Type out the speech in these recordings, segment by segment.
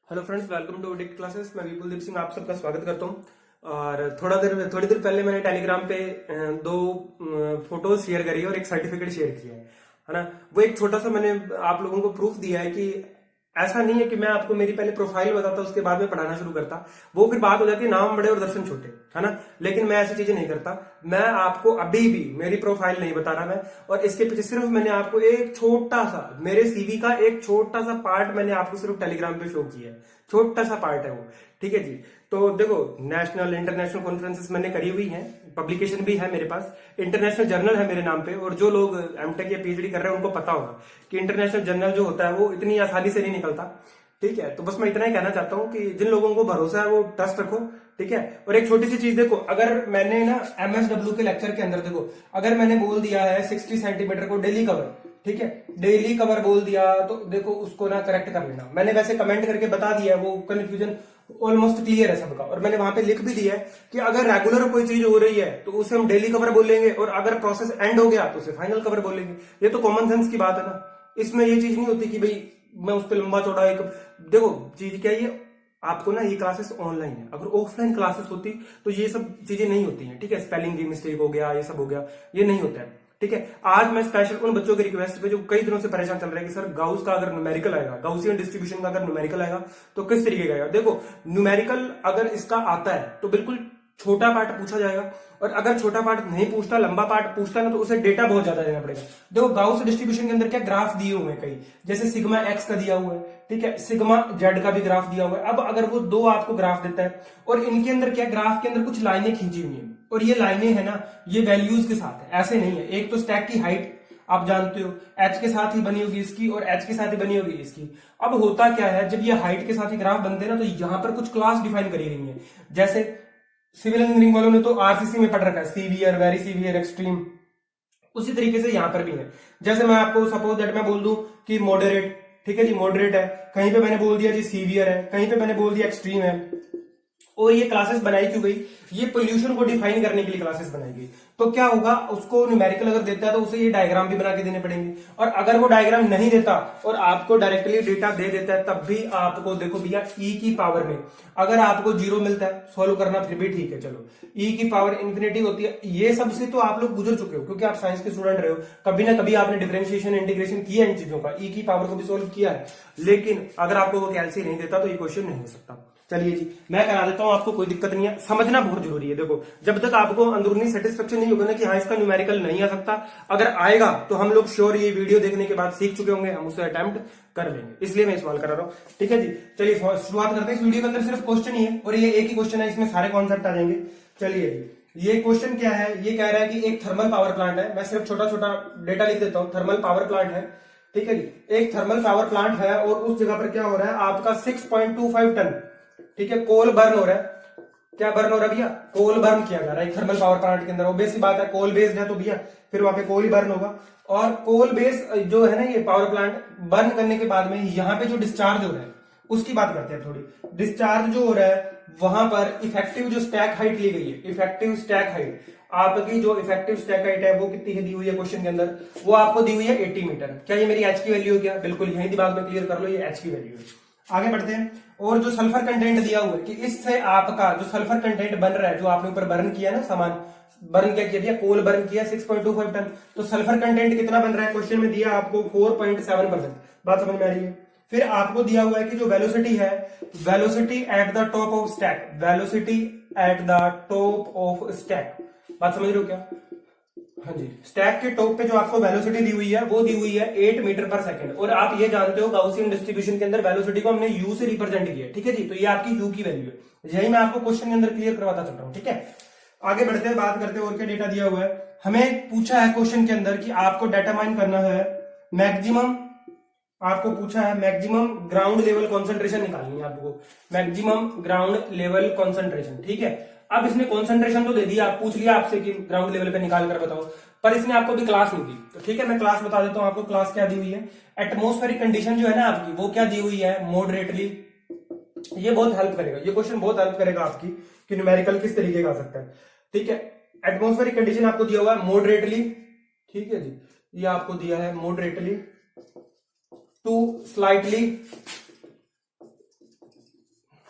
Hello friends, welcome to dict classes. मैं विपुल दीप सिंह आप सबका स्वागत करता हूं। और थोड़ी देर पहले मैंने टेलीग्राम पे दो फोटोज शेयर करी है और एक सर्टिफिकेट शेयर किया है ना। वो एक छोटा सा मैंने आप लोगों को प्रूफ दिया है कि ऐसा नहीं है कि मैं आपको मेरी पहले प्रोफाइल बताता उसके बाद में पढ़ाना शुरू करता। वो फिर बात हो जाती है नाम बड़े और दर्शन छोटे, है ना। लेकिन मैं ऐसी चीजें नहीं करता। मैं आपको अभी भी मेरी प्रोफाइल नहीं बता रहा मैं, और इसके पीछे सिर्फ मैंने आपको एक छोटा सा मेरे सीवी का एक छोटा सा पार्ट मैंने आपको सिर्फ टेलीग्राम पे शो किया है। छोटा सा पार्ट है वो, ठीक है जी। तो देखो, नेशनल इंटरनेशनल कॉन्फ्रेंसेस मैंने करी हुई है, पब्लिकेशन भी है मेरे पास, इंटरनेशनल जर्नल है मेरे नाम पे। और जो लोग एमटेक या पीएचडी कर रहे हैं उनको पता होगा कि इंटरनेशनल जर्नल जो होता है वो इतनी आसानी से नहीं निकलता, ठीक है। तो बस मैं इतना ही कहना चाहता हूँ कि जिन लोगों को भरोसा है वो ट्रस्ट रखो, ठीक है। और एक छोटी सी चीज देखो, अगर मैंने ना एमएसडब्ल्यू के लेक्चर के अंदर देखो, अगर मैंने बोल दिया है 60 सेंटीमीटर को डेली कवर, ठीक है, डेली कवर बोल दिया, तो देखो उसको ना करेक्ट कर लेना। मैंने वैसे कमेंट करके बता दिया है, वो कंफ्यूजन ऑलमोस्ट क्लियर है सबका। और मैंने वहां पे लिख भी दिया है कि अगर रेगुलर कोई चीज हो रही है तो उसे हम डेली कवर बोलेंगे, और अगर प्रोसेस एंड हो गया तो उसे फाइनल कवर बोलेंगे। ये तो कॉमन सेंस की बात है ना। इसमें ये चीज नहीं होती कि भाई मैं उस पर लंबा चौड़ा एक, देखो चीज क्या है, ये आपको ना ये क्लासेस ऑनलाइन है। अगर ऑफलाइन क्लासेस होती तो ये सब चीजें नहीं होती हैं, ठीक है। स्पेलिंग की मिस्टेक हो गया, ये सब हो गया, ये नहीं होता है, ठीक है। आज मैं स्पेशल उन बच्चों की रिक्वेस्ट पे जो कई दिनों से परेशान चल रहे हैं कि सर गाउस का अगर न्यूमेरिकल आएगा, गाउसियन डिस्ट्रीब्यूशन का अगर न्यूमेरिकल आएगा तो किस तरीके का आएगा। देखो, न्यूमेरिकल अगर इसका आता है तो बिल्कुल छोटा पार्ट पूछा जाएगा, और अगर छोटा पार्ट नहीं पूछता, लंबा पार्ट पूछता ना, तो उसे डेटा बहुत ज्यादा देना पड़ेगा। देखो, गाउस डिस्ट्रीब्यूशन के अंदर क्या ग्राफ दिए हुए हैं कई, जैसे सिग्मा एक्स का दिया हुआ है, ठीक है, सिग्मा जेड का भी ग्राफ दिया हुआ है। अब अगर वो दो आपको ग्राफ देता है और इनके अंदर क्या, ग्राफ के अंदर कुछ लाइनें खींची हुई है, और ये लाइनें है ना, ये वैल्यूज के साथ है, ऐसे नहीं है। एक तो स्टैक की हाइट आप जानते हो एच के साथ ही बनी होगी इसकी, और एच के साथ ही बनी होगी इसकी। अब होता क्या है, जब ये हाइट के साथ ही ग्राफ बनते हैं ना, तो यहां पर कुछ क्लास डिफाइन करी गई है। जैसे सिविल इंजीनियरिंग वालों ने तो आरसीसी में पढ़ रखा है, सीवियर, वेरी सीवियर, एक्सट्रीम। उसी तरीके से यहां पर भी है। जैसे मैं आपको सपोज दैट मैं बोल दूं कि मॉडरेट, ठीक है जी, मॉडरेट है, कहीं पे मैंने बोल दिया जी सीवियर है, कहीं पे मैंने बोल दिया एक्सट्रीम है। और ये क्लासेस बनाई क्यों गई, ये पोल्यूशन को डिफाइन करने के लिए क्लासेस बनाई गई। तो क्या होगा, उसको न्यूमेरिकल अगर देता है तो उसे ये डायग्राम भी बना के देने पड़ेंगे, और अगर वो डायग्राम नहीं देता और आपको डायरेक्टली डेटा दे देता है, तब भी आपको देखो भैया ई की पावर में अगर आपको 0 मिलता है, सॉल्व करना फिर भी ठीक है, चलो। ई की पावर इंफिनिटी होती है, ये सबसे तो आप लोग गुजर चुके हो क्योंकि आप साइंस के स्टूडेंट रहे हो। कभी ना कभी आपने डिफरेंशिएशन, इंटीग्रेशन किया इन चीजों का, ई की पावर को भी सोल्व किया है। लेकिन अगर आपको वो कैलसी नहीं देता तो ये क्वेश्चन नहीं हो सकता। चलिए जी, मैं करा देता हूं आपको, कोई दिक्कत नहीं है, समझना बहुत जरूरी है। देखो, जब तक आपको अंदरूनी सेटिस्फेक्शन नहीं होगा ना कि हाँ इसका न्यूमेरिकल नहीं आ सकता, अगर आएगा तो हम लोग श्योर ये वीडियो देखने के बाद सीख चुके होंगे, हम उसे अटेम्प्ट कर लेंगे। इसलिए मैं सवाल करा रहा हूं, ठीक है जी। चलिए शुरुआत करते हैं। इस वीडियो के अंदर सिर्फ क्वेश्चन ही है, और ये एक ही क्वेश्चन है, इसमें सारे कॉन्सेप्ट आ जाएंगे। चलिए जी, ये क्वेश्चन क्या है, ये कह रहा है कि एक थर्मल पावर प्लांट है। मैं सिर्फ छोटा छोटा डेटा लिख देता हूं। थर्मल पावर प्लांट है, ठीक है जी, एक थर्मल पावर प्लांट है, और उस जगह पर क्या हो रहा है, आपका 6.25 टन, ठीक है, कोल बर्न हो रहा है। क्या बर्न हो रहा है भैया, कोल बर्न किया जा रहा है थर्मल पावर प्लांट के अंदर। ऑब्वियस सी बात है, कोल बेस्ड है तो भैया फिर वहां पे कोल ही बर्न होगा। और कोल बेस जो है ना, ये पावर प्लांट बर्न करने के बाद में यहाँ पे जो डिस्चार्ज हो रहा है उसकी बात करते हैं थोड़ी। डिस्चार्ज जो हो रहा है वहां पर इफेक्टिव जो स्टैक हाइट ली गई है, इफेक्टिव स्टैक हाइट, आपकी जो इफेक्टिव स्टैक हाइट है वो कितनी दी हुई है क्वेश्चन के अंदर, वो आपको दी हुई है 80 मीटर। क्या ये मेरी एच की वैल्यू है क्या, बिल्कुल यही दिमाग में क्लियर कर लो, ये एच की वैल्यू है। आगे बढ़ते हैं। और जो सल्फर कंटेंट दिया हुआ है कि इससे आपका जो सल्फर कंटेंट बन रहा है, जो आपने ऊपर बर्न किया ना, सामान बर्न क्या किया, कोल बर्न किया 6.25 टन, तो सल्फर कंटेंट कितना बन रहा है, क्वेश्चन में दिया आपको 4.7%। बात समझ में आ रही है। फिर आपको दिया हुआ है कि जो वेलोसिटी है, velocity at the top of stack, velocity at the top of stack, बात समझ रहे हो क्या। हाँ जी, स्टैक के टॉप पे जो आपको वेलोसिटी दी हुई है वो दी हुई है 8 मीटर पर सेकंड। और आप ये जानते हो गाउसियन डिस्ट्रीब्यूशन के अंदर वेलोसिटी को हमने यू से रिप्रेजेंट किया है, ठीक है जी। तो ये आपकी यू की वैल्यू है, यही मैं आपको क्वेश्चन के अंदर क्लियर करवाता चल रहा हूं, ठीक है। आगे बढ़ते हैं, बात करते हैं और क्या डेटा दिया हुआ है। हमें पूछा है क्वेश्चन के अंदर कि आपको डिटरमाइन करना है मैक्सिमम, आपको पूछा है मैक्सिमम ग्राउंड लेवल कॉन्सेंट्रेशन निकालनी है आपको, मैक्सिमम ग्राउंड लेवल कॉन्सेंट्रेशन, ठीक है। अब इसने कॉन्सेंट्रेशन तो दे दिया, आप पूछ लिया आपसे कि ग्राउंड लेवल पे निकाल कर बताओ, पर इसने आपको भी क्लास नहीं दी। तो ठीक है, मैं क्लास बता देता हूं आपको। क्लास क्या दी हुई है, एटमॉस्फेरिक कंडीशन जो है ना आपकी, वो क्या दी हुई है, मॉडरेटली। ये बहुत हेल्प करेगा, ये क्वेश्चन बहुत हेल्प करेगा आपकी कि न्यूमेरिकल किस तरीके का आ सकता है, ठीक है। एटमॉस्फेरिक कंडीशन आपको दिया हुआ है मॉडरेटली, ठीक है जी, ये आपको दिया है moderately to slightly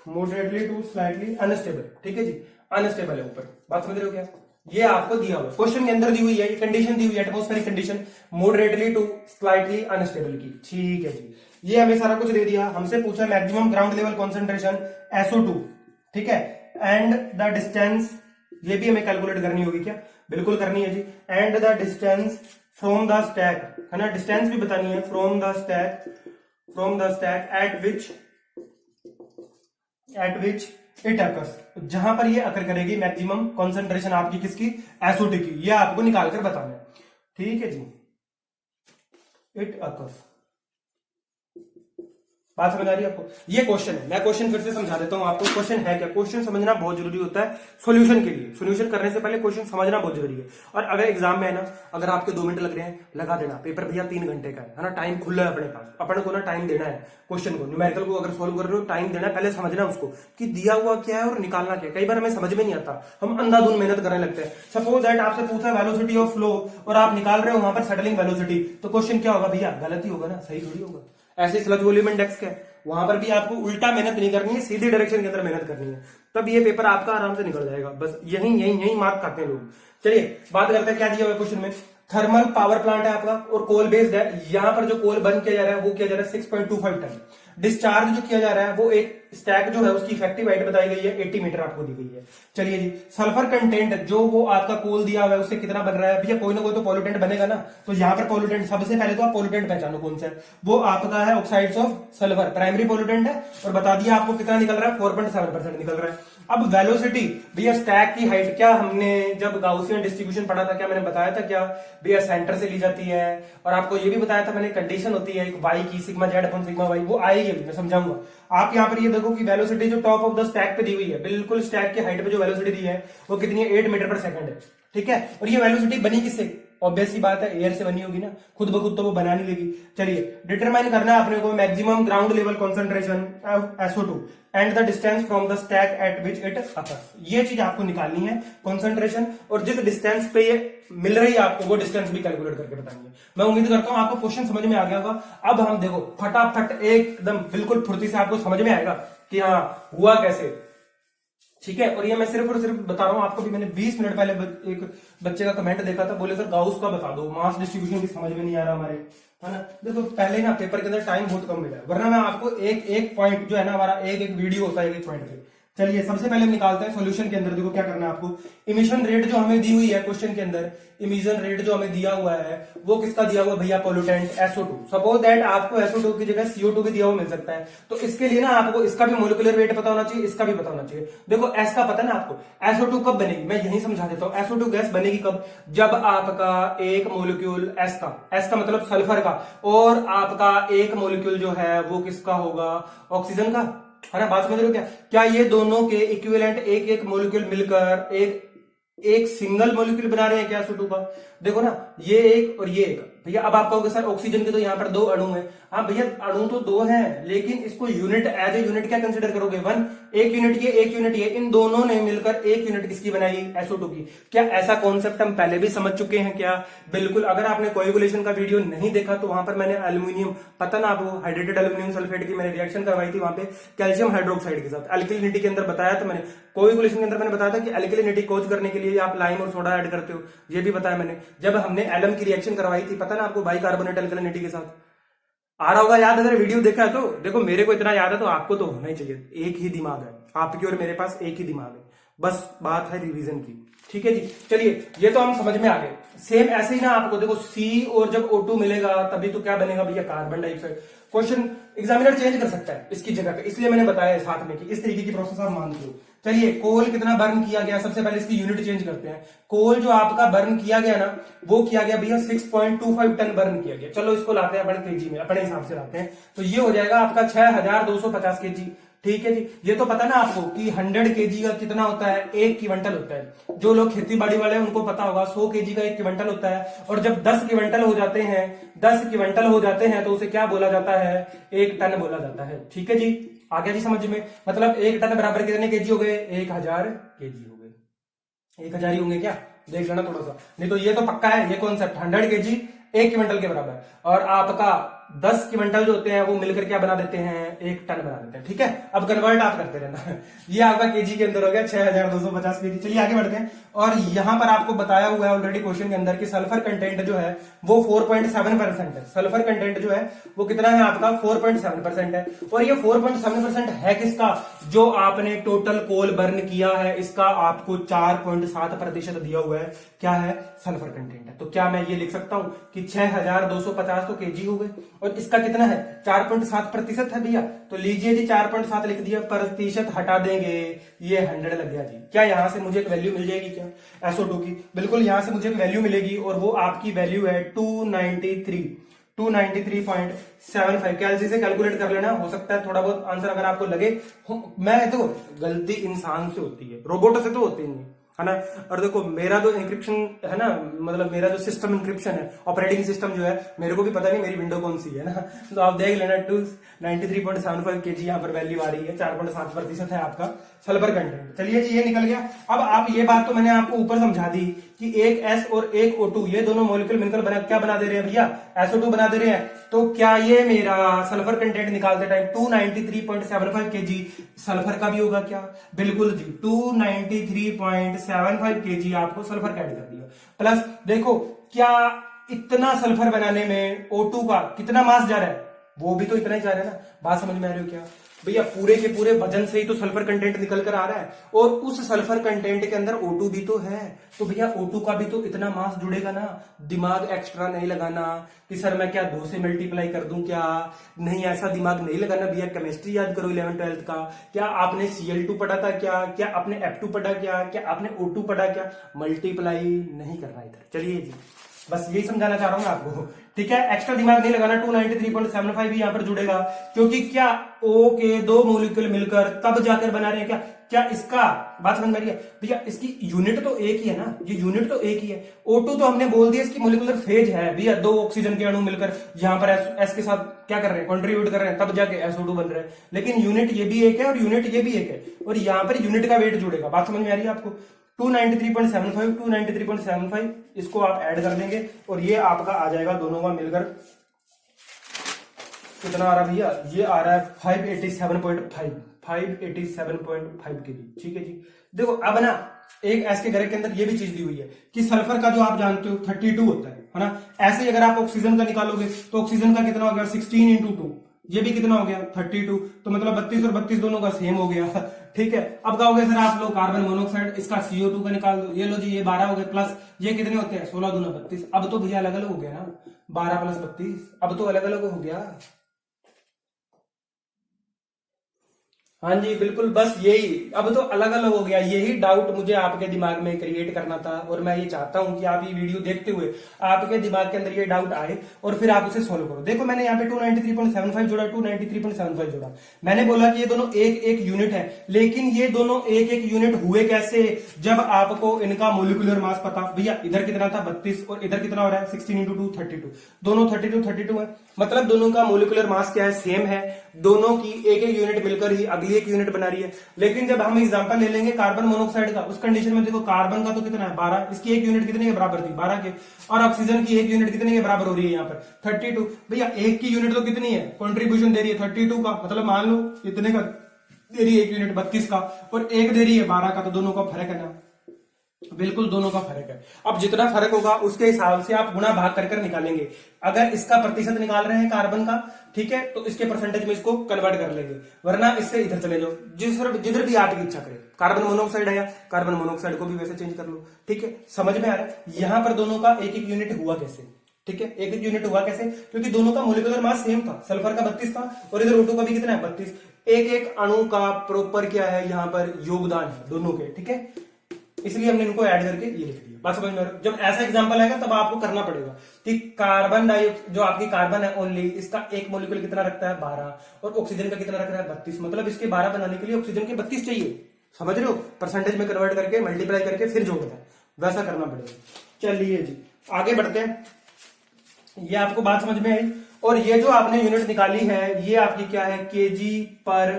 moderately to slightly unstable, ठीक है जी, अनस्टेबल है ऊपर, बात समझ रहे हो क्या? ये आपको दिया हुआ क्वेश्चन के अंदर दी हुई है, ये कंडीशन दी हुई है, atmospheric condition moderately to slightly unstable की, ठीक है जी। ये हमें सारा कुछ दे दिया, हमसे पूछा maximum ground level concentration SO2, ठीक है, एंड द डिस्टेंस, ये भी हमें कैलकुलेट करनी होगी क्या? बिल्कुल करनी है जी। And the distance from the stack, है ना, डिस्टेंस भी बतानी है, from the stack at which it occurs, जहां पर ये अकर करेगी मैक्सिमम कॉन्सेंट्रेशन आपकी किसकी? SO2 की, ये आपको निकाल कर बताना है, ठीक है जी। इट अकर्स, बात समझ आ रही है आपको? ये क्वेश्चन है, मैं क्वेश्चन फिर से समझा देता हूं आपको। क्वेश्चन है क्या? क्वेश्चन समझना बहुत जरूरी होता है सॉल्यूशन के लिए। सॉल्यूशन करने से पहले क्वेश्चन समझना बहुत जरूरी है। और अगर एग्जाम में है ना, अगर आपके 2 मिनट लग रहे हैं, लगा देना, पेपर भैया 3 घंटे का है ना, टाइम खुला है अपने पास, अपने को ना टाइम देना है क्वेश्चन को, न्यूमेरिकल को अगर सोल्व कर रहे हो टाइम देना है, पहले समझना उसको कि दिया हुआ क्या है और निकालना क्या है। कई बार हमें समझ में नहीं आता, हम अंधाधुंध मेहनत करने लगते हैं। सपोज दैट आपसे पूछा वेलोसिटी ऑफ फ्लो और आप निकाल रहे हो वहां पर सेटलिंग वेलोसिटी, तो क्वेश्चन क्या होगा भैया? गलत ही होगा ना, सही थोड़ी होगा। ऐसे स्लज वॉल्यूम इंडेक्स क्या है, वहां पर भी आपको उल्टा मेहनत नहीं करनी है, सीधी डायरेक्शन के अंदर मेहनत करनी है, तब ये पेपर आपका आराम से निकल जाएगा। बस यही मार्क खाते हैं लोग। चलिए बात करते हैं क्या दिया हुआ है क्वेश्चन में। थर्मल पावर प्लांट है आपका और कोल बेस्ड है। यहां पर जो कोल बर्न किया जा रहा है वो किया जा रहा है 6.25 टन। डिस्चार्ज जो किया जा रहा है वो एक स्टैक जो है उसकी इफेक्टिव हाइट बताई गई है 80 मीटर आपको दी गई है। चलिए जी, सल्फर कंटेंट जो वो आपका कोल दिया हुआ है उससे कितना बन रहा है भैया? कोई ना कोई तो पॉल्यूटेंट बनेगा ना, तो यहाँ पर पॉल्यूटेंट, सबसे पहले तो आप पॉल्यूटेंट पहचानो कौन सा है। वो आपका है oxides of sulphur, primary pollutant है, और बता दिया आपको कितना निकल रहा है, 4.7% निकल रहा है। अब वेलोसिटी भैया, स्टैक की हाइट, क्या हमने जब गाउसियन डिस्ट्रीब्यूशन पढ़ा था, क्या मैंने बताया था क्या भैया? सेंटर से ली जाती है। और आपको ये भी बताया था मैंने, कंडीशन होती है एक वाई की, sigma Z upon sigma Y, वो आएगी, मैं समझाऊंगा। आप यहाँ पर ये देखो कि वेलोसिटी जो टॉप ऑफ द स्टैक पे दी हुई है, बिल्कुल स्टैक की हाइट पे जो वेलोसिटी दी है वो कितनी है? 8 मीटर पर सेकंड है, ठीक है। और ये वेलोसिटी बनी किससे? ऑब्वियस सी बात है, एयर से बनी होगी ना, खुद ब खुद तो वो बना नहीं लेगी। चलिए डिटरमाइन करना है अपने को maximum ground level concentration SO2 and the distance from the stack at which it occurs. ये चीज आपको निकालनी है, कॉन्सेंट्रेशन, और जिस डिस्टेंस पे ये मिल रही है आपको वो डिस्टेंस भी कैलकुलेट करके बताएंगे। मैं उम्मीद करता हूं आपको क्वेश्चन समझ में आ गया होगा। अब हम देखो फटाफट एकदम बिल्कुल फुर्ती से आपको समझ में आएगा कि हाँ हुआ कैसे, ठीक है। और ये मैं सिर्फ और सिर्फ बता रहा हूं आपको भी। मैंने 20 मिनट पहले एक बच्चे का कमेंट देखा था, बोले सर गाउस का बता दो, मास डिस्ट्रीब्यूशन की समझ में नहीं आ रहा हमारे, है ना। देखो पहले ना पेपर के अंदर टाइम बहुत कम मिला है, वरना मैं आपको एक एक पॉइंट जो है ना, हमारा एक वीडियो होता है एक पॉइंट पे। चलिए सबसे पहले हम निकालते हैं सॉल्यूशन के अंदर। देखो क्या करना है आपको, इमिशन रेट जो हमें दी हुई है क्वेश्चन के अंदर, इमिशन रेट जो हमें दिया हुआ है वो किसका दिया हुआ भैया? Pollutant SO2। सपोज दैट आपको SO2 की जगह CO2 भी दिया हुआ मिल सकता है, तो इसके लिए ना आपको इसका भी मोलिकुलर वेट पता होना चाहिए, इसका भी पता होना चाहिए। देखो S का पता है ना आपको, SO2 कब बनेगी, मैं यही समझा देता हूं। SO2 गैस बनेगी कब? जब आपका एक मोलिक्यूल S का मतलब सल्फर का, और आपका एक मोलिक्यूल जो है वो किसका होगा? ऑक्सीजन का, है ना। बात समझ रहे हो क्या? क्या ये दोनों के इक्विवेलेंट एक एक मोलिक्यूल मिलकर एक सिंगल मोलिक्यूल बना रहे हैं क्या SO2 का? देखो ना, ये एक और ये एक। भैया अब आप कहोगे सर ऑक्सीजन के तो यहाँ पर 2 अणु हैं। हाँ भैया अणु तो 2 हैं, लेकिन इसको यूनिट, एज ए यूनिट क्या कंसीडर करोगे? 1। एक यूनिट ये, एक यूनिट ये, इन दोनों ने मिलकर एक यूनिट किसकी बनाई? SO2 की। क्या ऐसा कॉन्सेप्ट हम पहले भी समझ चुके हैं क्या? बिल्कुल। अगर आपने कोएगुलेशन का वीडियो नहीं देखा तो वहां पर मैंने एल्यूमिनियम, पता ना आपको, हाइड्रेटेड एल्यूमिनियम सल्फेट की मैंने रिएक्शन करवाई थी वहां पे कैल्शियम हाइड्रोक्साइड के साथ, अल्किलिनिटी के अंदर बताया था मैंने। कोएगुलेशन के अंदर मैंने बताया था कि अल्किलिनिटी कोज करने के लिए आप लाइम और सोडा ऐड करते हो, ये भी बताया मैंने। जब हमने एलम की रिएक्शन करवाई थी, पता ना आपको, बाइकार्बोनेट अल्कलिनिटी के साथ, आ रहा होगा याद? अगर वीडियो देखा है तो देखो, मेरे को इतना याद है तो आपको तो होना ही चाहिए। एक ही दिमाग है आपकी और मेरे पास, एक ही दिमाग है, बस बात है रिवीजन की, ठीक है जी। चलिए ये तो हम समझ में आ गए। सेम ऐसे ही ना आपको देखो, C और जब O2 मिलेगा तभी तो क्या बनेगा भैया? Carbon dioxide. Question examiner change कर सकता है इसकी जगह पे, इसलिए मैंने बताया साथ में कि इस तरीके की प्रोसेस आप मान लो। चलिए कोल कितना बर्न किया गया, सबसे पहले इसकी यूनिट चेंज करते हैं। कोल जो आपका बर्न किया गया ना, वो किया गया भैया 6.25 टन बर्न किया गया। चलो इसको लाते हैं अपने केजी में, अपने हिसाब से लाते हैं, तो ये हो जाएगा आपका 6250 केजी, ठीक है जी। ये तो पता ना आपको कि 100 केजी का कितना होता है? 1 क्विंटल होता है। जो लोग खेती बाड़ी वाले हैं उनको पता होगा 100 केजी का 1 क्विंटल होता है। और जब 10 क्विंटल हो जाते हैं, 10 क्विंटल हो जाते हैं तो उसे क्या बोला जाता है? 1 टन बोला जाता है, ठीक है जी। आ गया जी समझ में? मतलब 1 टन बराबर कितने केजी हो गए? 1000 केजी हो गए। 1000 ही होंगे क्या? देख लेना थोड़ा सा, नहीं तो ये तो पक्का है ये कॉन्सेप्ट, 100 केजी 1 क्विंटल के बराबर। और आपका 10 क्विंटल जो होते हैं वो मिलकर क्या बना देते हैं, 1 टन बना देते हैं। ठीक है, अब कन्वर्ट आप करते रहना। ये आपका केजी के अंदर हो गया 6250 केजी। चलिए आगे बढ़ते हैं। और यहां पर आपको बताया हुआ है ऑलरेडी क्वेश्चन के अंदर कि सल्फर कंटेंट जो है वो 4.7% है। सल्फर कंटेंट जो है वो कितना है आपका, 4.7% है। और ये 4.7% है किसका, जो आपने टोटल कोल बर्न किया है इसका आपको 4.7% दिया हुआ है, क्या है, सल्फर कंटेंट है। तो क्या मैं ये लिख सकता हूं कि 6250 तो केजी हो गए, और इसका कितना है, 4.7% है भैया। तो लीजिए जी 4.7 लिख दिया, प्रतिशत हटा देंगे, ये 100 लग गया जी। क्या यहां से मुझे एक वैल्यू मिल जाएगी क्या, SO2 की? बिल्कुल, यहां से मुझे एक वैल्यू मिलेगी, और वो आपकी वैल्यू है 293.75। कैलसी से कैलकुलेट कर लेना, हो सकता है थोड़ा बहुत आंसर अगर आपको लगे। मैं तो गलती इंसान से होती है, रोबोट से तो होती नहीं है ना। और देखो मेरा जो इंक्रिप्शन है ना, मतलब मेरा जो सिस्टम इंक्रिप्शन है, ऑपरेटिंग सिस्टम जो है, मेरे को भी पता नहीं मेरी विंडो कौन सी है ना। तो आप देख लेना 293.75 केजी यहाँ पर वैल्यू आ रही है, 4.7% है आपका सल्फर कंटेंट। चलिए जी, ये निकल गया। अब आप ये बात तो मैंने आपको ऊपर समझा दी कि एक S और एक O2 ये दोनों मॉलिक्यूल मिलकर क्या बना दे रहे हैं भैया, SO2 बना दे रहे हैं। तो क्या ये मेरा सल्फर कंटेंट निकालते टाइम 293.75 केजी सल्फर का भी होगा क्या? बिल्कुल जी, 293.75 केजी आपको सल्फर का ऐड कर दिया। प्लस देखो क्या इतना सल्फर बनाने में O2 का कितना मास जा रहा है, वो भी तो इतना ही जा रहा है ना। बात समझ में आ रही हो क्या भैया? पूरे के पूरे वजन से ही तो सल्फर कंटेंट निकल कर आ रहा है, और उस सल्फर कंटेंट के अंदर O2 भी तो है। तो भैया O2 का भी तो इतना मास जुड़ेगा ना। दिमाग एक्स्ट्रा नहीं लगाना कि सर मैं क्या 2 से मल्टीप्लाई कर दूं क्या, नहीं, ऐसा दिमाग नहीं लगाना भैया। केमिस्ट्री याद करो 11th-12th का। क्या आपने Cl2 पढ़ा था क्या आपने F2 पढ़ा क्या आपने O2 पढ़ा क्या? मल्टीप्लाई नहीं करना इधर। चलिए जी, बस यही समझाना चाह रहा हूं आपको। ठीक है, एक्स्ट्रा दिमाग नहीं लगाना। 293.75 भी यहां पर जुड़ेगा, क्योंकि क्या O के 2 मॉलिक्यूल मिलकर तब जाकर बना रहे हैं क्या इसका, बात समझ में आ रही है भैया? इसकी यूनिट तो एक ही है ना, ये यूनिट तो एक ही है। O2 तो हमने बोल दिया इसकी मॉलिक्यूलर फेज है भैया, 2 ऑक्सीजन के अणु मिलकर यहाँ पर S के साथ क्या कर रहे हैं, कंट्रीब्यूट कर रहे हैं, तब जाके SO2 बन रहे हैं। लेकिन यूनिट ये भी एक है और यूनिट ये भी एक है, और यहाँ पर यूनिट का वेट जुड़ेगा। बात समझ में आ रही है आपको? 293.75 इसको आप ऐड कर देंगे, और ये आपका आ जाएगा दोनों का मिलकर कितना आ रहा है भैया? ये आ रहा है 587.5 केजी। ठीक है जी। देखो अब ना एक एस के घर के अंदर ये भी चीज दी हुई है कि सल्फर का जो आप जानते हो 32 होता है ना। ऐसे ही अगर आप ऑक्सीजन का निकालोगे तो ऑक्सीजन का कितना हो गया, 16 × 2, ये भी कितना हो गया 32। तो मतलब 32 और 32 दोनों का सेम हो गया। ठीक है, अब कहोगे सर आप लोग कार्बन मोनोऑक्साइड इसका CO2 का निकाल दो। ये लो जी, ये 12 हो गए, प्लस ये कितने होते हैं, 16 दूना 32। अब तो भैया अलग अलग हो गया ना, 12 + 32, अब तो अलग अलग हो गया। हाँ जी बिल्कुल, बस यही, अब तो अलग अलग हो गया। यही डाउट मुझे आपके दिमाग में क्रिएट करना था, और मैं ये चाहता हूं कि आप ये वीडियो देखते हुए आपके दिमाग के अंदर ये डाउट आए और फिर आप उसे सोल्व करो। देखो मैंने यहाँ पे 293.75 जोड़ा, 293.75 जोड़ा। मैंने बोला कि ये दोनों एक एक यूनिट है, लेकिन ये दोनों एक एक यूनिट हुए कैसे? जब आपको इनका मोलिकुलर मास पता। भैया इधर कितना था 32 और इधर कितना हो रहा है 16 × 2 32, दोनों 32 है, मतलब दोनों का मोलिकुलर मास क्या है, सेम है। दोनों की एक एक यूनिट मिलकर ही अगली एक यूनिट बना रही है। लेकिन जब हम एग्जांपल ले लेंगे कार्बन मोनोऑक्साइड का, उस कंडीशन में देखो कार्बन का तो कितना है 12, इसकी एक यूनिट कितने के बराबर थी 12 के, और ऑक्सीजन की एक यूनिट कितने के बराबर हो रही है यहाँ पर 32। भैया एक की यूनिट तो कितनी है, कंट्रीब्यूशन दे रही है 32 का, मतलब मान लो इतने का दे रही है एक यूनिट 32 का, और एक दे रही है 12 का, तो दोनों का फर्क है ना, बिल्कुल दोनों का फर्क है। अब जितना फर्क होगा उसके हिसाब से आप गुणा भाग कर निकालेंगे। अगर इसका प्रतिशत निकाल रहे हैं कार्बन का, ठीक है, तो इसके परसेंटेज में इसको कन्वर्ट कर लेंगे, वरना इससे इधर चले जाओ, जिधर भी आपकी इच्छा करे। कार्बन मोनोऑक्साइड है या कार्बन मोनोऑक्साइड को भी वैसे चेंज कर लो। ठीक है, समझ में आ रहा है? यहां पर दोनों का एक एक यूनिट हुआ कैसे? ठीक है, एक एक यूनिट हुआ कैसे? क्योंकि दोनों का मोलिकुलर मास सेम था, सल्फर का 32 था और इधर O2 का भी कितना है 32। एक एक अणु का प्रॉपर क्या है यहाँ पर योगदान है दोनों के। ठीक है, इसलिए हमने इनको ऐड करके ये लिख दिया। बात समझ में आ रहा है? जब ऐसा एग्जांपल आएगा तब आपको करना पड़ेगा कि कार्बन डाइऑक्साइड जो आपकी कार्बन है ओनली, इसका एक मॉलिक्यूल कितना रखता है 12, और ऑक्सीजन का कितना रख रहा है 32, मतलब इसके 12 बनाने के लिए ऑक्सीजन के 32 चाहिए। समझ रहे हो? परसेंटेज में कन्वर्ट करके मल्टीप्लाई करके फिर जोड़ना है, वैसा करना पड़ेगा। चलिए जी आगे बढ़ते हैं। ये आपको बात समझ में आई, और ये जो आपने यूनिट निकाली है ये आपकी क्या है, kg/r।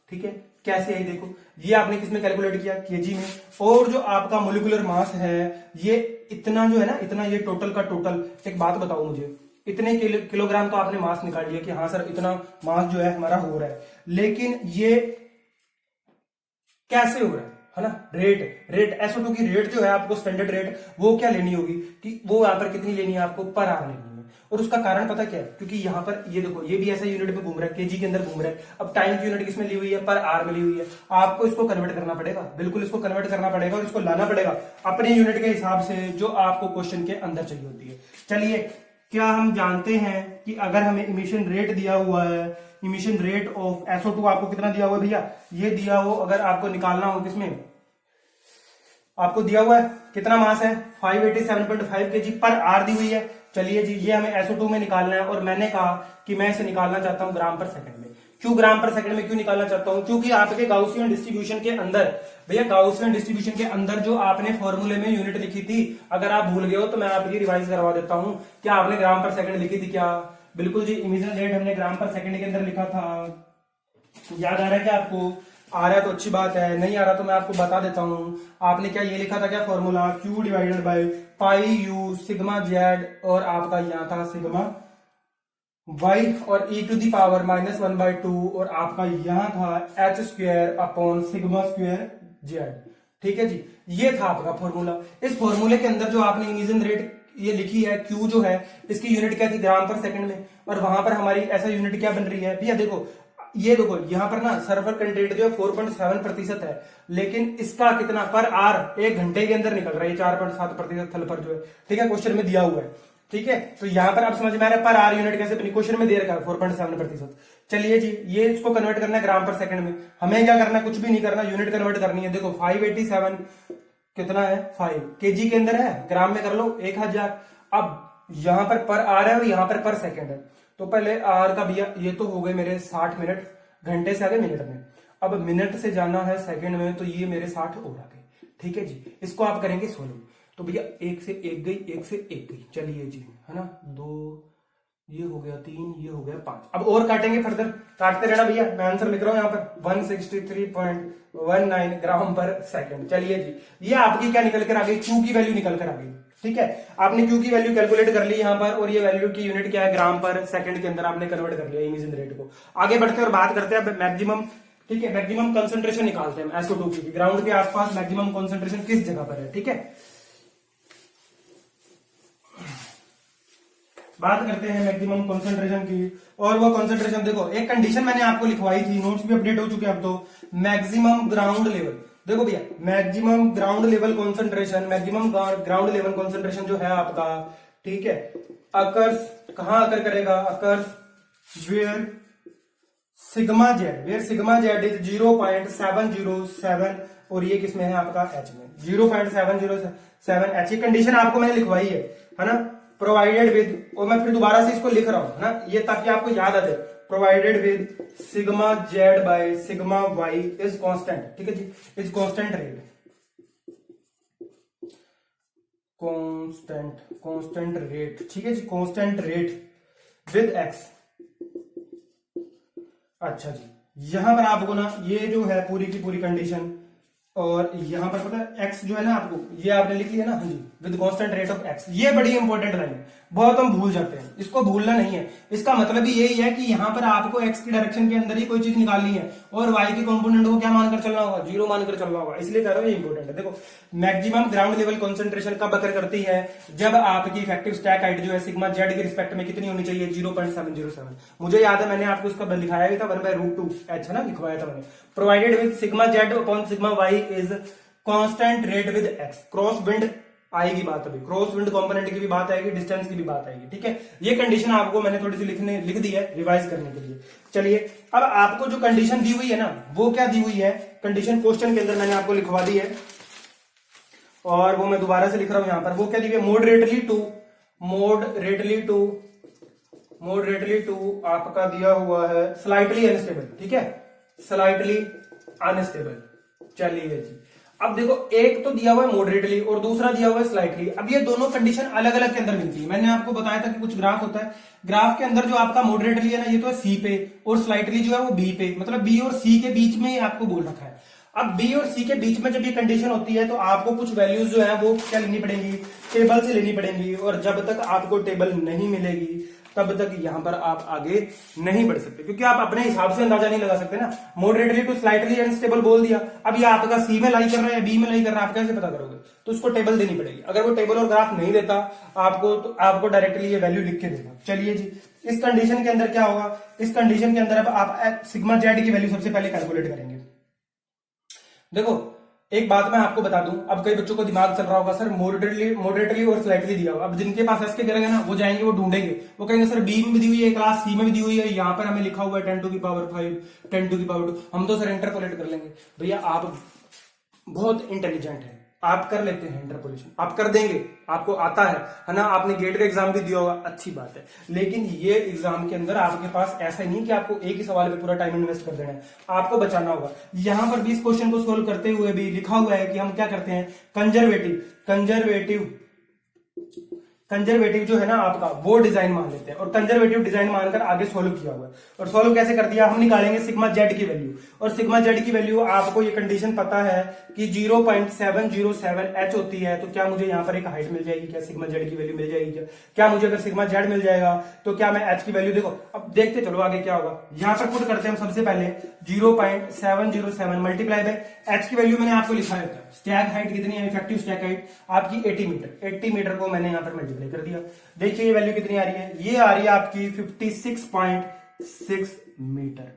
ठीक है, कैसे आई देखो, ये आपने किसमें कैलकुलेट किया, केजी में, और जो आपका मोलिकुलर मास है ये इतना जो है ना, इतना ये टोटल का टोटल। एक बात बताओ मुझे, इतने किलोग्राम तो आपने मास निकाल लिया कि हाँ सर इतना मास जो है हमारा हो रहा है, लेकिन ये कैसे हो रहा है ना। रेट SO2 की रेट जो है आपको स्टैंडर्ड रेट वो क्या लेनी होगी कि वो यहाँ पर कितनी लेनी है आपको, पर आवर लेनी है। और उसका कारण पता क्या है, क्योंकि यहाँ पर ये देखो ये भी ऐसा यूनिट में घूम रहा है, केजी के अंदर घूम रहा है। अब टाइम की यूनिट किसमें ली हुई है, पर आवर में ली हुई है। आपको इसको कन्वर्ट करना पड़ेगा, बिल्कुल इसको कन्वर्ट करना पड़ेगा और इसको लाना पड़ेगा अपने यूनिट के हिसाब से जो आपको क्वेश्चन के अंदर चाहिए होती है। चलिए, क्या हम जानते हैं कि अगर हमें इमिशन रेट दिया हुआ है, इमिशन रेट ऑफ SO2 आपको कितना दिया हुआ है भैया, ये दिया हो, अगर आपको निकालना हो किसमें, आपको दिया हुआ है कितना मास है 587.5 kg पर आर दी हुई है। चलिए जी, ये हमें SO2 में निकालना है और मैंने कहा कि मैं इसे निकालना चाहता हूं ग्राम पर सेकंड में। क्यों ग्राम पर सेकंड में क्यों निकालना चाहता हूं, क्योंकि आपके गाउसियन डिस्ट्रीब्यूशन के अंदर, भैया गाउसियन डिस्ट्रीब्यूशन के अंदर जो आपने फॉर्मूले में यूनिट लिखी थी, अगर आप भूल गए हो तो मैं आपकी रिवाइज करवा देता हूं। क्या आपने ग्राम पर सेकंड लिखी थी क्या, बिल्कुल जी, इमिशन रेट हमने ग्राम पर सेकंड के अंदर लिखा था। याद आ रहा है क्या आपको, आ रहा है तो अच्छी बात है, नहीं आ रहा तो मैं आपको बता देता हूं। आपने क्या ये लिखा था क्या formula, Q divided by pi U sigma Z, और आपका यहाँ था सिग्मा y और e टू दी पावर -1/2, और आपका यहाँ था h square upon sigma square Z. ठीक है जी, ये था आपका फॉर्मूला। इस फॉर्मूले के अंदर जो आपने इमिशन रेट ये लिखी है Q जो है, इसकी यूनिट क्या थी ग्राम पर सेकंड में, और वहां पर हमारी ऐसा यूनिट क्या बन रही है भैया, देखो ये देखो यहाँ पर ना सर्वर कंटेंट जो है 4.7% है, लेकिन इसका कितना पर आर 1 घंटे के अंदर निकल रहा है 4.7% थल पर जो है। ठीक है, क्वेश्चन में दिया हुआ है। ठीक है, तो यहाँ पर आप समझ में आ रहा है पर आर यूनिट कैसे बनी, क्वेश्चन में दे रखा है 4.7%। चलिए जी, ये इसको कन्वर्ट करना है ग्राम पर सेकंड में। हमें क्या करना है, कुछ भी नहीं करना, यूनिट कन्वर्ट करनी है। देखो 587 कितना है 5 केजी के अंदर है, ग्राम में कर लो 1000। अब यहाँ पर आर है और यहाँ पर सेकंड है, तो पहले आर का भैया ये तो हो गए मेरे 60 मिनट, घंटे से आगे मिनट में। अब मिनट से जाना है सेकंड में, तो ये मेरे 60 और आ गए। ठीक है जी, इसको आप करेंगे 16, तो भैया 1 से 1 गई, 1 से 1 गई। चलिए जी, है ना, 2 ये हो गया, 3 ये हो गया, 5। अब और काटेंगे, फर्दर काटते रहना भैया। मैं आंसर लिख रहा हूं यहाँ पर 163.19 ग्राम पर सेकंड। चलिए जी, ये आपकी क्या निकल कर आ गई, Q की वैल्यू निकल कर आ गई। ठीक है, आपने Q की वैल्यू कैलकुलेट कर ली यहाँ पर, और ये वैल्यू की यूनिट क्या है ग्राम पर सेकंड के अंदर आपने कन्वर्ट कर लिया इमिशन रेट को। आगे बढ़ते हैं और बात करते हैं मैक्सिमम। ठीक है, मैक्सिमम कंसंट्रेशन निकालते हैं SO2 की, ग्राउंड के आसपास मैक्सिमम कंसंट्रेशन किस जगह पर है। ठीक है, बात करते हैं मैक्सिमम कंसंट्रेशन की। और वो कंसंट्रेशन देखो, एक कंडीशन मैंने आपको लिखवाई थी, नोट्स भी अपडेट हो चुके हैं अब तो। मैक्सिमम ग्राउंड लेवल, देखो भैया maximum ground level concentration, maximum ground level concentration जो है आपका, ठीक है, अकर्स कहां अकर करेगा, occurs where sigma Z is 0.707, और ये किसमें है आपका H में 0.707 H। ये कंडीशन आपको मैंने लिखवाई है ना, प्रोवाइडेड विद, और मैं फिर दोबारा से इसको लिख रहा हूं ना, ये ताकि आपको याद आ जाए, provided with sigma Z by sigma Y is constant. ठीक है जी, is constant rate, constant rate. ठीक है जी, कांस्टेंट रेट विद एक्स। अच्छा जी, यहां पर आपको ना ये जो है पूरी की पूरी कंडीशन, और यहां पर पता है एक्स जो है ना आपको, ये आपने लिख लिया ना, हाँ जी, with constant rate of X. ये बड़ी इंपॉर्टेंट लाइन है, बहुत हम भूल जाते हैं, इसको भूलना नहीं है। इसका मतलब ही यही है कि यहाँ पर आपको एक्स की डायरेक्शन के अंदर ही कोई चीज निकालनी है, और वाई के कंपोनेंट को क्या मानकर चलना होगा, 0 मानकर चलना होगा। इसलिए कह रहा हूं ये इंपॉर्टेंट है। देखो मैक्सिमम ग्राउंड लेवल कंसंट्रेशन कब अकर करती है, जब आपकी इफेक्टिव स्टैक हाइट जो है सिग्मा जेड के रिस्पेक्ट में कितनी होनी चाहिए, 0.707। मुझे याद है मैंने आपको इसका लिखाया भी था 1/√2H, है ना, लिखवाया था मैंने। Provided with sigma Z upon sigma Y is constant rate with X. Cross wind आएगी बात, अभी क्रॉस विंड कंपोनेंट की भी बात आएगी, डिस्टेंस की भी बात आएगी। ठीक है, ये कंडीशन आपको मैंने थोड़ी सी लिख दी है रिवाइज करने के लिए। चलिए, अब आपको जो कंडीशन दी हुई है ना, वो क्या दी हुई है, कंडीशन क्वेश्चन के अंदर मैंने आपको लिखवा दी है, और वो मैं दोबारा से लिख रहा हूं यहां पर। वो क्या दी हुई है, मॉडरेटली टू आपका दिया हुआ है स्लाइटली अनस्टेबल। ठीक है, स्लाइटली अनस्टेबल। चलिए जी, अब देखो एक तो दिया हुआ है मॉडरेटली और दूसरा दिया हुआ है स्लाइटली। अब ये दोनों कंडीशन अलग अलग के अंदर मिलती है। मैंने आपको बताया था कि कुछ ग्राफ होता है, ग्राफ के अंदर जो आपका मॉडरेटली है ना, ये तो है सी पे, और स्लाइटली जो है वो बी पे, मतलब बी और सी के बीच में आपको बोल रखा है। अब बी और सी के बीच में जब ये कंडीशन होती है, तो आपको कुछ वैल्यूज जो है वो क्या लेनी पड़ेंगी, टेबल से लेनी पड़ेंगी, और जब तक आपको टेबल नहीं मिलेगी तब तक यहां पर आप आगे नहीं बढ़ सकते, क्योंकि आप अपने हिसाब से अंदाजा नहीं लगा सकते ना। मॉडरेटली टू स्लाइटली अनस्टेबल बोल दिया, अब ये आपका सी में लाई कर रहा है या बी में लाई कर रहा है, आप कैसे पता करोगे? तो उसको टेबल देनी पड़ेगी। अगर वो टेबल और ग्राफ नहीं देता आपको, तो आपको डायरेक्टली ये वैल्यू लिख के देगा। चलिए जी, इस कंडीशन के अंदर क्या होगा? इस कंडीशन के अंदर अब आप सिग्मा जेड की वैल्यू सबसे पहले कैलकुलेट करेंगे। देखो एक बात मैं आपको बता दूं, अब कई बच्चों को दिमाग चल रहा होगा सर मॉडरेटली और स्लाइटली दिया होगा। अब जिनके पास एस के करेंगे ना, वो जाएंगे, वो ढूंढेंगे, वो कहेंगे सर बी में भी दी हुई है क्लास, सी में भी दी हुई है, यहाँ पर हमें लिखा हुआ है 10 टू की पावर 5, 10 टू की पावर 2, हम तो सर इंटरपोलेट कर लेंगे। भैया आप बहुत इंटेलिजेंट है, आप कर लेते हैं इंटरपोलेशन, आप कर देंगे, आपको आता है ना, आपने गेट का एग्जाम भी दिया होगा, अच्छी बात है। लेकिन ये एग्जाम के अंदर आपके पास ऐसा नहीं कि आपको एक ही सवाल पे पूरा टाइम इन्वेस्ट कर देना है, आपको बचाना होगा। यहां पर भी इस क्वेश्चन को सोल्व करते हुए भी लिखा हुआ है कि हम क्या करते हैं, कंजर्वेटिव जो है ना आपका, वो डिजाइन मान लेते हैं, और कंजर्वेटिव डिजाइन मानकर आगे सोल्व किया हुआ है। और सोल्व कैसे कर दिया, हम निकालेंगे सिग्मा जेड की वैल्यू, और सिग्मा जेड की वैल्यू आपको ये कंडीशन पता है कि 0.707 एच होती है, तो क्या मुझे यहाँ पर एक हाइट मिल जाएगी? क्या सिग्मा जेड की वैल्यू मिल जाएगी? क्या मुझे अगर सिग्मा जेड मिल जाएगा तो क्या मैं एच की वैल्यू, देखो अब देखते चलो आगे क्या होगा। यहाँ पर पुट करते हैं हम सबसे पहले 0.707 मल्टीप्लाई बाय एच की वैल्यू मैंने आपको लिखा है, स्टैक हाइट कितनी है, इफेक्टिव स्टैक हाइट आपकी 80 मीटर, 80 मीटर को मैंने यहाँ पर मल्टीप्लाई कर दिया। देखिए ये वैल्यू कितनी आ रही है, ये आ रही है आपकी 56.6 मीटर।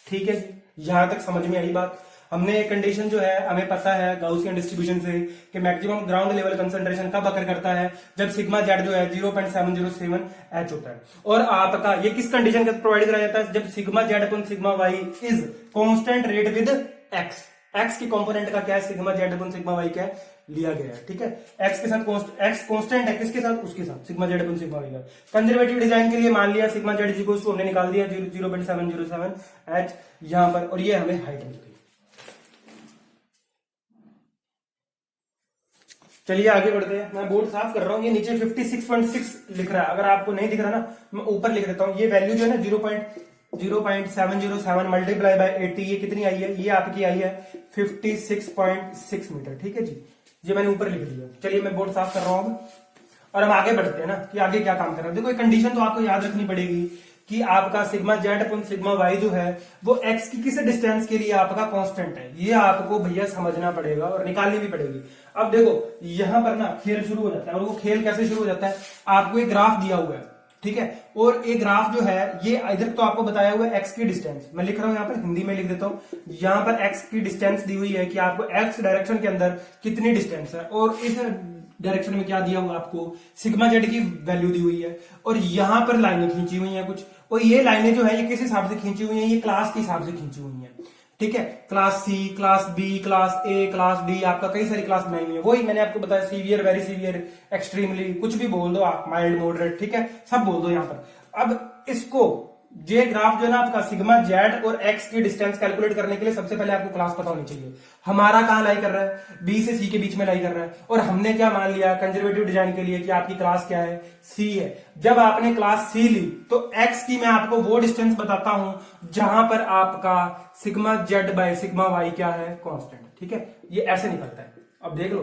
ठीक है जी, यहां तक समझ में आई बात। हमने कंडीशन जो है, हमें पता है गाउसियन डिस्ट्रीब्यूशन से कि मैक्सिमम ग्राउंड लेवल कंसंट्रेशन कब अकर करता है, जब सिग्मा जेड जो है 0.707 एच होता है। और आपका ये किस कंडीशन का प्रोवाइड कराया जाता है, जब sigma Z upon sigma Y is constant rate with X. X की कंपोनेंट का क्या है, sigma Z upon sigma Y क्या है, लिया गया है। ठीक है, एक्स के साथ एक्स कांस्टेंट है, किसके साथ, उसके साथ, sigma Z upon sigma Y का। कंजर्वेटिव डिजाइन के लिए मान लिया सिग्मा जेड इक्वल टू, हमने निकाल दिया 0.707 एच यहां पर, और ये हमें हाइट मिल गई। चलिए आगे बढ़ते हैं, मैं बोर्ड साफ कर रहा हूं, ये नीचे 56.6 लिख रहा है, अगर आपको नहीं दिख रहा ना मैं ऊपर लिख देता हूं। ये वैल्यू जो है ना 0.707 मल्टीप्लाई बाय 80, ये कितनी आई है, ये आपकी आई है 56.6 मीटर। ठीक है जी, ये मैंने ऊपर लिख दिया। चलिए मैं बोर्ड साफ कर रहा हूं और हम आगे बढ़ते हैं ना कि आगे क्या काम कर रहा है। देखो एक कंडीशन तो आपको याद रखनी पड़ेगी कि आपका sigma Z upon sigma Y जो है वो एक्स की किस डिस्टेंस के लिए आपका कांस्टेंट है, ये आपको भैया समझना पड़ेगा और निकालनी भी पड़ेगी। अब देखो यहां पर ना खेल शुरू हो जाता है, और वो खेल कैसे शुरू हो जाता है, आपको एक ग्राफ दिया हुआ है, ठीक है, और एक ग्राफ जो है ये इधर तो आपको बताया हुआ है एक्स की डिस्टेंस, मैं लिख रहा हूं यहाँ पर हिंदी में लिख देता हूं, यहां पर एक्स की डिस्टेंस दी हुई है कि आपको एक्स डायरेक्शन के अंदर कितनी डिस्टेंस है, और इस डायरेक्शन में क्या दिया हुआ आपको, सिग्मा जेड की वैल्यू दी हुई है, और यहां पर लाइनें खींची हुई हैं कुछ, और ये लाइनें जो है ये किस हिसाब से खींची हुई है, ये क्लास के हिसाब से खींची हुई है। ठीक है, class C, class B, class A, class D, आपका कई सारी क्लास बनाई हुई है। वही मैंने आपको बताया, सीवियर, वेरी सीवियर, एक्सट्रीमली, कुछ भी बोल दो आप, माइल्ड, मॉडरेट, ठीक है, सब बोल दो यहां पर। अब इसको ये ग्राफ जो है ना आपका सिग्मा जेड और एक्स की डिस्टेंस कैलकुलेट करने के लिए सबसे पहले आपको क्लास पता होनी चाहिए। हमारा कहां लाई कर रहा है, बी से सी के बीच में लाई कर रहा है, और हमने क्या मान लिया कंजर्वेटिव डिजाइन के लिए कि आपकी क्लास क्या है, सी है। जब आपने क्लास सी ली तो एक्स की मैं आपको वो डिस्टेंस बताता हूं जहां पर आपका sigma Z by sigma Y क्या है, कांस्टेंट। ठीक है, ये ऐसे निकलता है। अब देख लो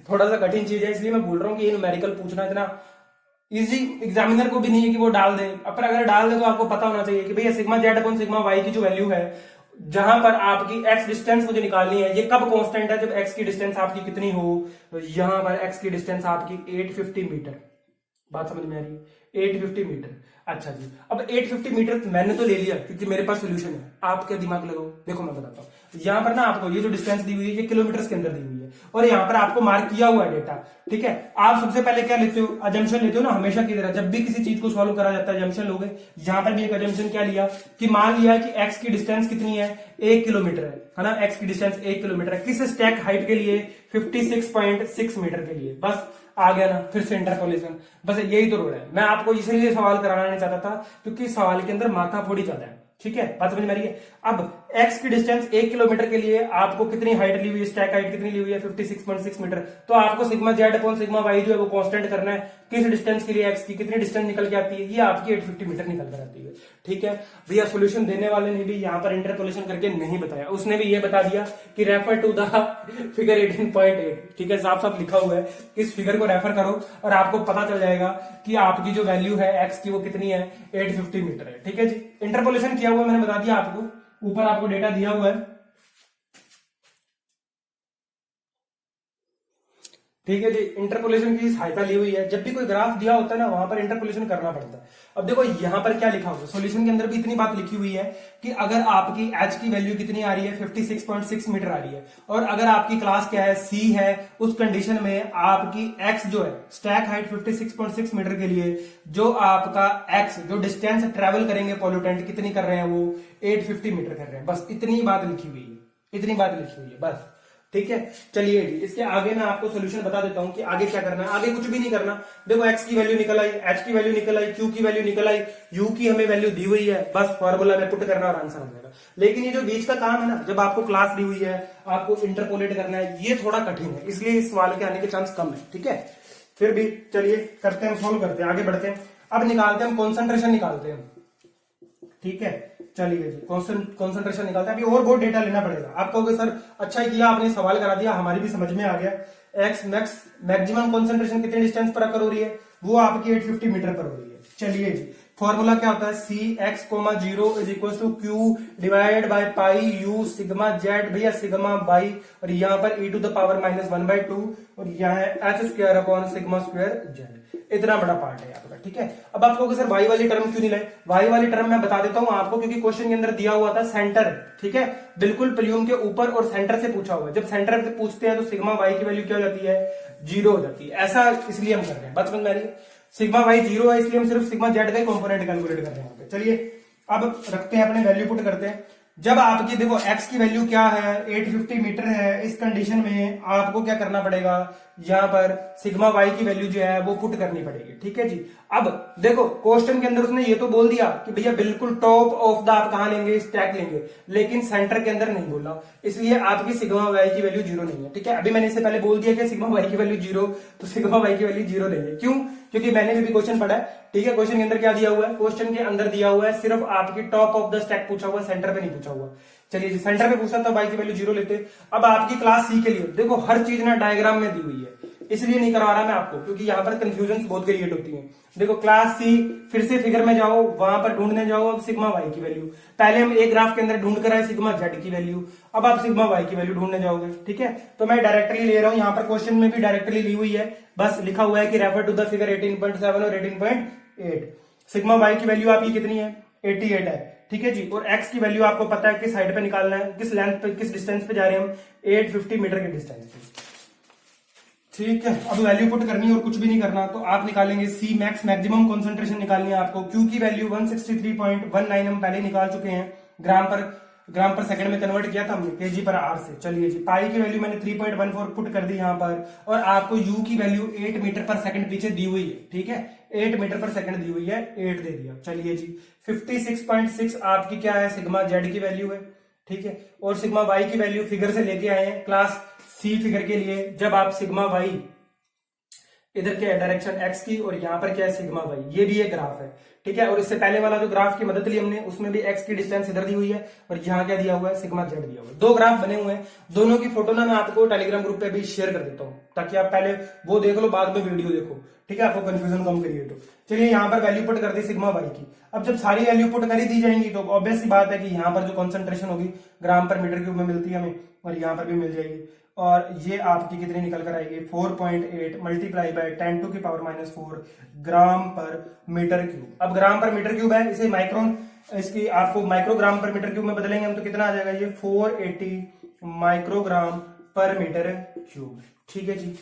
थोड़ा सा कठिन चीज है, इसलिए मैं बोल रहा हूं कि ये न्यूमेरिकल पूछना इतना इजी एग्जामिनर को भी नहीं है कि वो डाल दे, पर अगर डाल दे तो आपको पता होना चाहिए कि भैया sigma Z upon sigma Y की जो वैल्यू है, जहां पर आपकी एक्स डिस्टेंस मुझे निकालनी है, ये कब कांस्टेंट है, जब एक्स की डिस्टेंस आपकी कितनी हो, तो यहां पर एक्स की डिस्टेंस आपकी 850 मीटर। बात समझ में आ रही है, 850 मीटर। अच्छा जी, अब 850 मीटर मैंने तो ले लिया क्योंकि मेरे पास सोल्यूशन है, आप क्या दिमाग लगाओ, देखो मैं बताता हूँ। यहां पर ना आपको ये जो डिस्टेंस दी हुई है ये किलोमीटर के अंदर दी हुई है, और यहाँ पर आपको मार्क किया हुआ है डेटा। ठीक है, आप सबसे पहले क्या लेते हो, अजम्पशन लेते हो ना, हमेशा की तरह जब भी किसी चीज को सॉल्व करा जाता है अजम्पशन लोगे। यहाँ पर भी एक अजम्पशन क्या लिया कि मान लिया कि एक्स की डिस्टेंस कितनी है, 1 किलोमीटर है ना, एक्स की डिस्टेंस 1 किलोमीटर है, किस स्टैक हाइट के लिए, 56.6 मीटर के लिए। बस आ गया ना, फिर से इंटरपोलेशन, बस यही तो रोड है। मैं आपको इसलिए सवाल कराना नहीं चाहता था क्योंकि सवाल के अंदर माथा थोड़ी ज्यादा है। ठीक है, बात समझ में आ रही है। अब एक्स की डिस्टेंस 1 किलोमीटर के लिए आपको कितनी हाइट ली हुई है, स्टैक हाइट कितनी ली हुई है 56.6 मीटर। तो आपको sigma Z upon sigma Y जो है वो कांस्टेंट करना है, किस डिस्टेंस के लिए एक्स की कितनी डिस्टेंस निकल के आती है, ये आपकी 850 मीटर निकल कर आती है। ठीक है भैया, सोल्यूशन देने वाले ने भी यहाँ पर इंटरपोलेशन करके नहीं बताया, उसने भी ये बता दिया कि रेफर टू द फिगर 18.8। ठीक है, साफ साफ लिखा हुआ है, इस फिगर को रेफर करो और आपको पता चल जाएगा कि आपकी जो वैल्यू है एक्स की वो कितनी है, 850 मीटर है। ठीक है जी, इंटरपोलेशन किया हुआ है, मैंने बता दिया आपको, ऊपर आपको डेटा दिया हुआ है। ठीक है जी, इंटरपोलेशन की सहायता ली हुई है, जब भी कोई ग्राफ दिया होता है ना वहां पर इंटरपोलेशन करना पड़ता है। अब देखो यहां पर क्या लिखा हुआ है, सॉल्यूशन के अंदर भी इतनी बात लिखी हुई है कि अगर आपकी एच की वैल्यू कितनी आ रही है, 56.6 मीटर आ रही है, और अगर आपकी क्लास क्या है, सी है, उस कंडीशन में आपकी एक्स जो है स्टैक हाइट 56.6 मीटर के लिए जो आपका एक्स जो डिस्टेंस ट्रेवल करेंगे पॉल्यूटेंट कितनी कर रहे हैं, वो 850 मीटर कर रहे हैं। बस इतनी बात लिखी हुई है, इतनी बात लिखी हुई है बस। ठीक है, चलिए जी, इसके आगे मैं आपको सॉल्यूशन बता देता हूं कि आगे क्या करना है। आगे कुछ भी नहीं करना, देखो एक्स की वैल्यू निकल आई, एच की वैल्यू निकल आई, क्यू की वैल्यू निकल आई, यू की हमें वैल्यू दी हुई है, बस फॉर्मूला में पुट करना और आंसर आ जाएगा। लेकिन ये जो बीच का काम है ना, जब आपको क्लास दी हुई है, आपको इंटरपोलेट करना है, ये थोड़ा कठिन है, इसलिए इस सवाल के आने के चांस कम है। ठीक है, फिर भी चलिए करते हैं, सोल्व करते हैं, आगे बढ़ते हैं। अब निकालते हैं हम कॉन्सेंट्रेशन निकालते हैं। ठीक है, चलिए जी, कॉन्सेंट्रेशन निकालते हैं। अभी और बहुत डेटा लेना पड़ेगा। आप कहोगे सर अच्छा ही किया आपने सवाल करा दिया, हमारी भी समझ में आ गया। एक्स मैक्सिमम कॉन्सेंट्रेशन कितने डिस्टेंस पर अकर हो रही है, वो आपकी 850 मीटर पर हो रही है। चलिए जी, फॉर्मूला क्या होता है, C X comma 0 is equal to Q divided by pi U sigma Z, भैया सिग्मा बाई, और यहाँ पर e टू द पावर -1/2, और यहाँ है H square upon sigma square Z. इतना बड़ा पार्ट है आपका। ठीक है, अब आप कहोगे सर वाई वाली टर्म क्यों नहीं लाए, वाई वाली टर्म मैं बता देता हूं आपको, क्योंकि क्वेश्चन के अंदर दिया हुआ था सेंटर। ठीक है, बिल्कुल प्लूम के ऊपर और सेंटर से पूछा हुआ है। जब सेंटर से पूछते हैं तो सिग्मा वाई की वैल्यू क्या हो जाती है, 0 हो जाती है। ऐसा इसलिए हम कर रहे हैं, बात समझ में आ रही है, सिग्मा वाई 0 है, इसलिए हम सिर्फ सिग्मा जेड का ही कॉम्पोनेंट कैलकुलेट कर रहे हैं। चलिए अब रखते हैं अपने वैल्यू पुट करते हैं। जब आपकी देखो x की वैल्यू क्या है, 850 मीटर है, इस कंडीशन में आपको क्या करना पड़ेगा, यहां पर सिग्मा y की वैल्यू जो है वो पुट करनी पड़ेगी। ठीक है जी, अब देखो क्वेश्चन के अंदर उसने ये तो बोल दिया कि भैया बिल्कुल टॉप ऑफ द आप कहां लेंगे, स्टैक लेंगे, लेकिन सेंटर के अंदर नहीं बोला, इसलिए आपकी सिग्मा y की वैल्यू 0 नहीं है। ठीक है, अभी मैंने इससे पहले बोल दिया कि सिग्मा y की वैल्यू 0, तो सिग्मा y की वैल्यू 0 लेंगे। क्यों, क्योंकि मैंने भी क्वेश्चन पढ़ा है। ठीक है, क्वेश्चन के अंदर क्या दिया हुआ है, क्वेश्चन के अंदर दिया हुआ है सिर्फ आपकी टॉप ऑफ द स्टैक पूछा हुआ है, सेंटर पे नहीं पूछा हुआ। चलिए जी, सेंटर पे पूछा था y की वैल्यू 0 लेते। अब आपकी क्लास सी के लिए देखो हर चीज ना डायग्राम में दी हुई है, इसलिए नहीं करवा रहा मैं आपको, क्योंकि यहाँ पर कंफ्यूजन बहुत क्रिएट होती है। देखो क्लास सी, फिर से फिगर में जाओ, वहां पर ढूंढने जाओ अब सिग्मा वाई की वैल्यू। पहले हम एक ग्राफ के अंदर ढूंढ कर आए सिग्मा जेड की वैल्यू, अब आप सिग्मा वाई की वैल्यू ढूंढने जाओगे। ठीक है, तो मैं डायरेक्टली ले रहा हूं, यहाँ पर क्वेश्चन में भी डायरेक्टली ली हुई है, बस लिखा हुआ है कि रेफर टू द फिगर 18.7 और 18.8। सिग्मा वाई की वैल्यू आपकी कितनी है, 88 है। ठीक है जी, और x की वैल्यू आपको पता है किस हाइट पे निकालना है, किस लेंथ पे, किस डिस्टेंस पे जा रहे हैं हम, 850 मीटर के डिस्टेंस पे। ठीक है, अब वैल्यू पुट करनी है और कुछ भी नहीं करना, तो आप निकालेंगे सी मैक्स, मैक्सिमम कॉन्सेंट्रेशन निकालनी है आपको। क्यू की वैल्यू 163.19 हम पहले निकाल चुके हैं, ग्राम पर सेकंड में कन्वर्ट किया था हमने केजी पर आर से। चलिए जी, पाई की वैल्यू मैंने 3.14 पुट कर दी यहाँ पर, और आपको यू की वैल्यू 8 मीटर पर सेकंड पीछे दी हुई है। ठीक है, 8 मीटर पर सेकंड दी हुई है, 8 दे दिया। चलिए जी, 56.6 आपकी क्या है, सिग्मा जेड की वैल्यू है। ठीक है, और सिग्मा वाई की वैल्यू फिगर से लेके आए हैं क्लास सी फिगर के लिए। जब आप सिग्मा वाई इधर क्या है डायरेक्शन एक्स की, और यहाँ पर क्या है सिग्मा वाई, ये भी एक ग्राफ है। ठीक है, और इससे पहले वाला जो ग्राफ की मदद ली हमने, उसमें भी एक्स की डिस्टेंस इधर दी हुई है, और यहाँ क्या दिया हुआ है, सिग्मा जेड दिया हुआ है। दो ग्राफ बने हुए हैं, दोनों की फोटो ना मैं आपको टेलीग्राम ग्रुप पे भी शेयर कर देता हूँ, ताकि आप पहले वो देख लो, बाद में वीडियो देखो। ठीक है, आपको कंफ्यूजन कम क्रिएट हो। चलिए यहाँ पर वैल्यू पुट कर दी सिग्मा वाई की। अब जब सारी वैल्यू पुट कर ही दी जाएंगी तो ऑब्वियस सी बात है कि यहाँ पर जो कॉन्सेंट्रेशन होगी ग्राम पर मीटर क्यूब में मिलती है हमें, और यहाँ पर भी मिल जाएगी, और ये आपकी कितनी निकल कर आएगी, 4.8 मल्टीप्लाई बाय 10⁻⁴ ग्राम पर मीटर क्यूब। अब ग्राम पर मीटर क्यूब है, इसे माइक्रोन, इसकी आपको माइक्रोग्राम पर मीटर क्यूब में बदलेंगे हम तो कितना आ जाएगा, ये 480 माइक्रोग्राम पर मीटर क्यूब। ठीक है जी,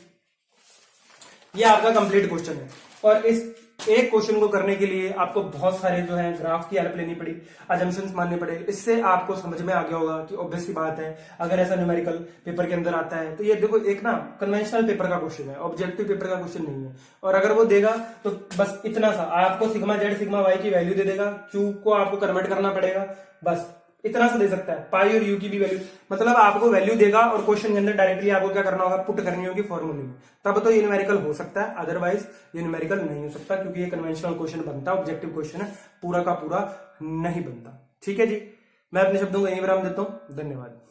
ये आपका कंप्लीट क्वेश्चन है, और इस एक क्वेश्चन को करने के लिए आपको बहुत सारे जो है ग्राफ की हेल्प लेनी पड़ी, अजम्पशंस मानने पड़े। इससे आपको समझ में आ गया होगा कि ऑब्वियस सी बात है, अगर ऐसा न्यूमेरिकल पेपर के अंदर आता है तो ये देखो एक ना कन्वेंशनल पेपर का क्वेश्चन है, ऑब्जेक्टिव पेपर का क्वेश्चन नहीं है। और अगर वो देगा तो बस इतना सा आपको सिग्मा जेड सिग्मा वाई की वैल्यू दे देगा, क्यू को आपको कन्वर्ट करना पड़ेगा, बस इतना सा दे सकता है, पाई और यू की भी वैल्यू, मतलब आपको वैल्यू देगा और क्वेश्चन के अंदर डायरेक्टली आपको क्या करना होगा, पुट करनी होगी फॉर्मूले में, तब तो ये न्यूमेरिकल हो सकता है, अदरवाइज ये न्यूमेरिकल नहीं हो सकता, क्योंकि ये कन्वेंशनल क्वेश्चन बनता है, ऑब्जेक्टिव क्वेश्चन है, पूरा का पूरा नहीं बनता। ठीक है जी, मैं अपने शब्दों को यहीं विराम देता हूं, धन्यवाद।